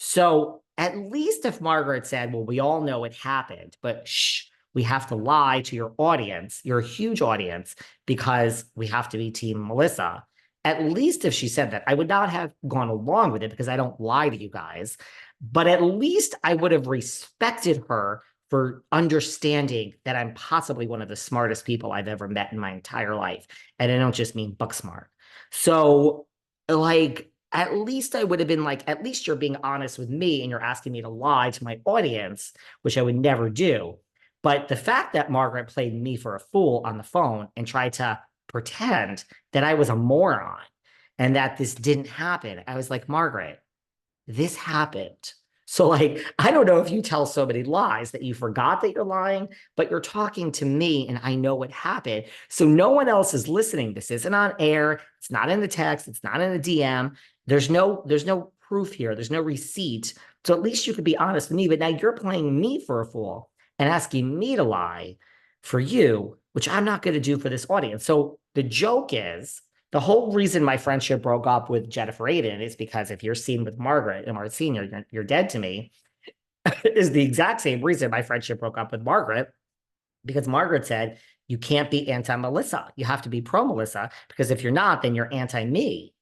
So at least if Margaret said, well, we all know it happened, but shh, we have to lie to your audience, your huge audience, because we have to be Team Melissa. At least if she said that, I would not have gone along with it because I don't lie to you guys. But at least I would have respected her for understanding that I'm possibly one of the smartest people I've ever met in my entire life. And I don't just mean book smart. So, like, at least I would have been like, at least you're being honest with me and you're asking me to lie to my audience, which I would never do. But the fact that Margaret played me for a fool on the phone and tried to pretend that I was a moron and that this didn't happen, I was like, Margaret, this happened. So, like, I don't know if you tell so many lies that you forgot that you're lying, but you're talking to me and I know what happened. So no one else is listening. This isn't on air. It's not in the text. It's not in the DM. There's no proof here. There's no receipt. So at least you could be honest with me. But now you're playing me for a fool and asking me to lie for you, which I'm not going to do for this audience. So the joke is, the whole reason my friendship broke up with Jennifer Aydin is because if you're seen with Margaret and Margaret Sr., you're dead to me, is the exact same reason my friendship broke up with Margaret, because Margaret said, you can't be anti-Melissa. You have to be pro-Melissa, because if you're not, then you're anti-me.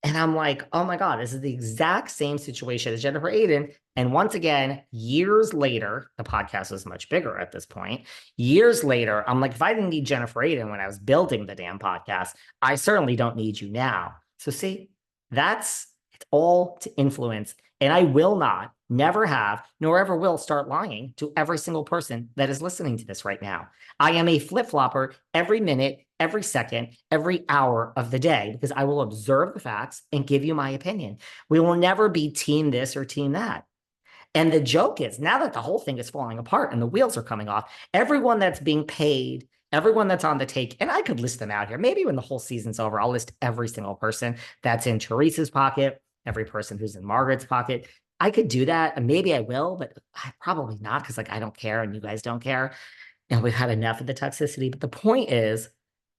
And I'm like, oh my God, this is the exact same situation as Jennifer Aydin. And once again, years later, the podcast was much bigger at this point. Years later, I'm like, if I didn't need Jennifer Aydin when I was building the damn podcast, I certainly don't need you now. So see, it's all to influence. And I will not, never have, nor ever will start lying to every single person that is listening to this right now. I am a flip-flopper every minute, every second, every hour of the day, because I will observe the facts and give you my opinion. We will never be team this or team that. And the joke is, now that the whole thing is falling apart and the wheels are coming off, everyone that's being paid, everyone that's on the take, and I could list them out here. Maybe when the whole season's over, I'll list every single person that's in Teresa's pocket, every person who's in Margaret's pocket. I could do that, and maybe I will, but probably not, because like I don't care and you guys don't care. And we've had enough of the toxicity. But the point is,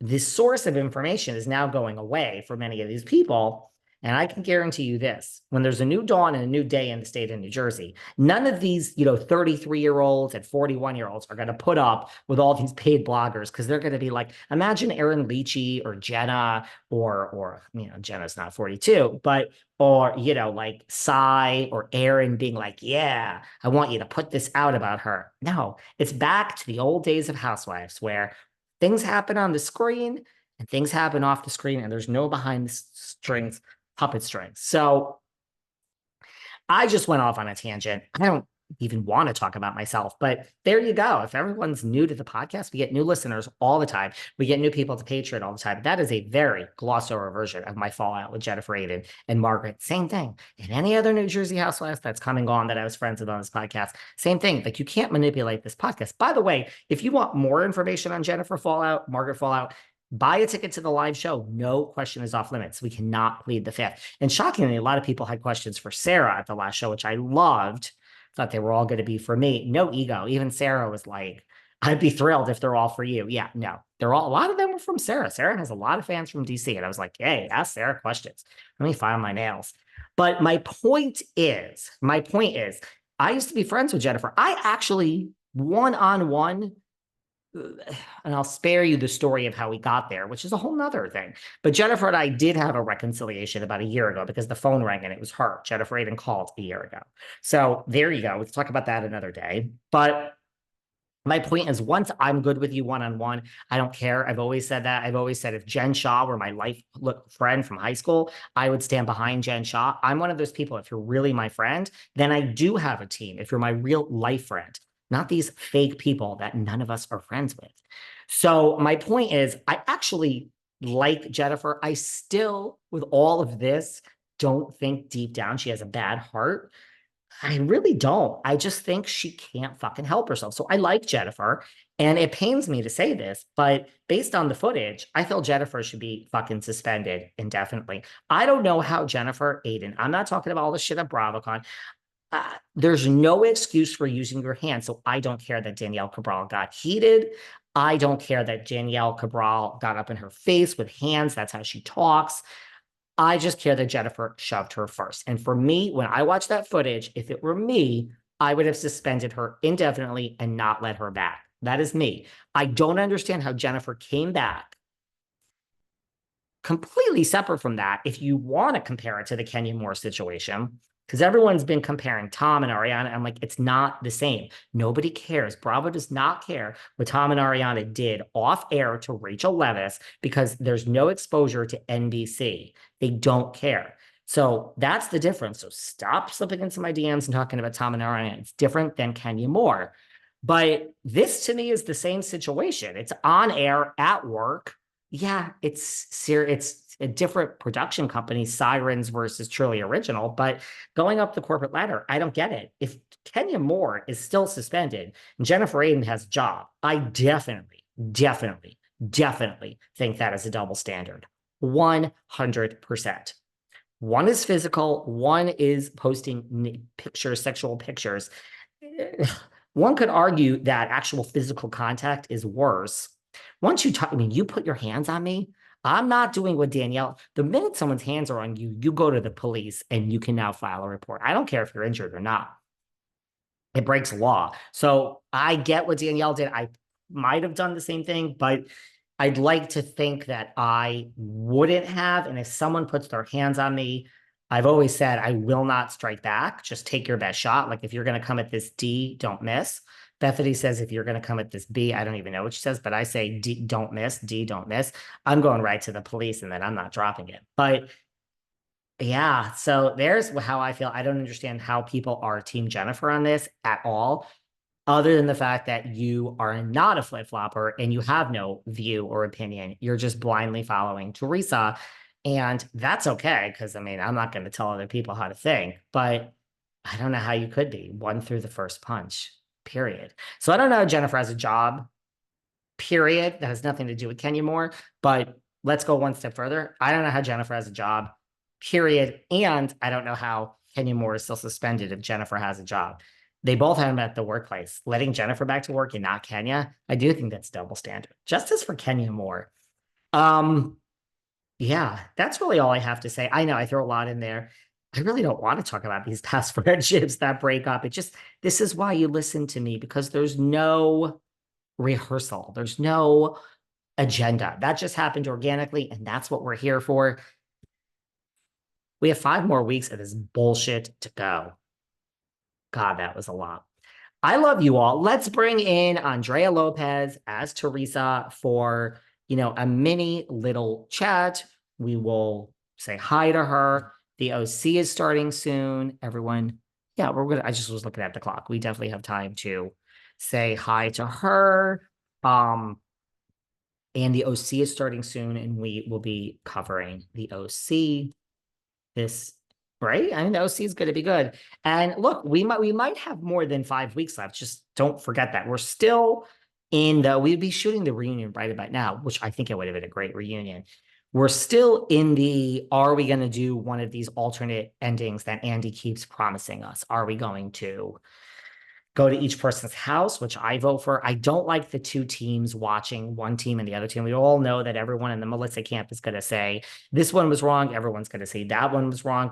this source of information is now going away for many of these people. And I can guarantee you this, when there's a new dawn and a new day in the state of New Jersey, none of these, 33-year-olds and 41-year-olds are going to put up with all these paid bloggers, because they're going to be like, imagine Aaron Leachy or Jenna or Jenna's not 42, but or like Cy or Aaron being like, yeah, I want you to put this out about her. No, it's back to the old days of Housewives, where things happen on the screen and things happen off the screen, and there's no behind the strings puppet strings. So I just went off on a tangent. I don't even want to talk about myself, but there you go. If everyone's new to the podcast, we get new listeners all the time. We get new people to Patreon all the time. That is a very glossed over version of my fallout with Jennifer Aydin and Margaret. Same thing. And any other New Jersey housewives that's coming on that I was friends with on this podcast, same thing. Like, you can't manipulate this podcast. By the way, if you want more information on Jennifer fallout, Margaret fallout, buy a ticket to the live show. No question is off limits. We cannot plead the fifth. And shockingly, a lot of people had questions for Sarah at the last show, which I loved. Thought they were all going to be for me. No ego. Even Sarah was like, I'd be thrilled if they're all for you. Yeah, no, a lot of them were from Sarah. Sarah has a lot of fans from DC. And I was like, hey, ask Sarah questions. Let me file my nails. But my point is, I used to be friends with Jennifer. I actually one-on-one, and I'll spare you the story of how we got there, which is a whole nother thing. But Jennifer and I did have a reconciliation about a year ago, because the phone rang and it was her. Jennifer Aydin called a year ago. So there you go. We can talk about that another day. But my point is, once I'm good with you one-on-one, I don't care. I've always said that. I've always said if Jen Shaw were my life friend from high school, I would stand behind Jen Shaw. I'm one of those people, if you're really my friend, then I do have a team. If you're my real life friend, not these fake people that none of us are friends with. So my point is, I actually like Jennifer. I still, with all of this, don't think deep down she has a bad heart. I really don't. I just think she can't fucking help herself. So I like Jennifer, and it pains me to say this, but based on the footage, I feel Jennifer should be fucking suspended indefinitely. I don't know how Jennifer Aydin, I'm not talking about all the shit at BravoCon. There's no excuse for using your hand. So I don't care that Danielle Cabral got heated. I don't care that Danielle Cabral got up in her face with hands. That's how she talks. I just care that Jennifer shoved her first. And for me, when I watch that footage, if it were me, I would have suspended her indefinitely and not let her back. That is me. I don't understand how Jennifer came back completely separate from that. If you want to compare it to the Kenya Moore situation, because everyone's been comparing Tom and Ariana, I'm like, it's not the same. Nobody cares. Bravo does not care what Tom and Ariana did off air to Rachel Leviss because there's no exposure to NBC. They don't care. So that's the difference. So stop slipping into my DMs and talking about Tom and Ariana. It's different than Kenya Moore. But this to me is the same situation. It's on air at work. Yeah, it's a different production company, Sirens versus Truly Original, but going up the corporate ladder, I don't get it. If Kenya Moore is still suspended and Jennifer Aydin has a job, I definitely think that is a double standard. 100%. One is physical, one is posting pictures, sexual pictures. One could argue that actual physical contact is worse. Once you talk, I mean, you put your hands on me. I'm not doing what Danielle. The minute someone's hands are on you, you go to the police and you can now file a report. I don't care if you're injured or not. It breaks law. So I get what Danielle did. I might have done the same thing, but I'd like to think that I wouldn't have. And if someone puts their hands on me, I've always said I will not strike back. Just take your best shot. Like if you're going to come at this D, don't miss. Bethany says if you're going to come at this B, I don't even know what she says, but I say D, don't miss, D, don't miss. I'm going right to the police and then I'm not dropping it. But yeah, so there's how I feel. I don't understand how people are Team Jennifer on this at all, other than the fact that you are not a flip-flopper and you have no view or opinion. You're just blindly following Teresa. And that's okay, because I mean, I'm not going to tell other people how to think, but I don't know how you could be one through the first punch, period. So I don't know if Jennifer has a job, period. That has nothing to do with Kenya Moore, but let's go one step further. I don't know how Jennifer has a job, period. And I don't know how Kenya Moore is still suspended if Jennifer has a job. They both have him at the workplace. Letting Jennifer back to work and not Kenya, I do think that's double standard. Justice for Kenya Moore. Yeah, that's really all I have to say. I know I throw a lot in there. I really don't want to talk about these past friendships that break up. It just, this is why you listen to me, because there's no rehearsal. There's no agenda. That just happened organically, and that's what we're here for. We have 5 more weeks of this bullshit to go. God, that was a lot. I love you all. Let's bring in Andrea Lopez as Teresa for, a mini little chat. We will say hi to her. The OC is starting soon. Everyone, yeah, I just was looking at the clock. We definitely have time to say hi to her. And the OC is starting soon, and we will be covering the OC this, right? I mean, the OC is going to be good. And look, we might have more than 5 weeks left. Just don't forget that we're still we'd be shooting the reunion right about now, which I think it would have been a great reunion. We're still are we going to do one of these alternate endings that Andy keeps promising us? Are we going to go to each person's house, which I vote for? I don't like the 2 teams watching one team and the other team. We all know that everyone in the Melissa camp is going to say, this one was wrong. Everyone's going to say that one was wrong.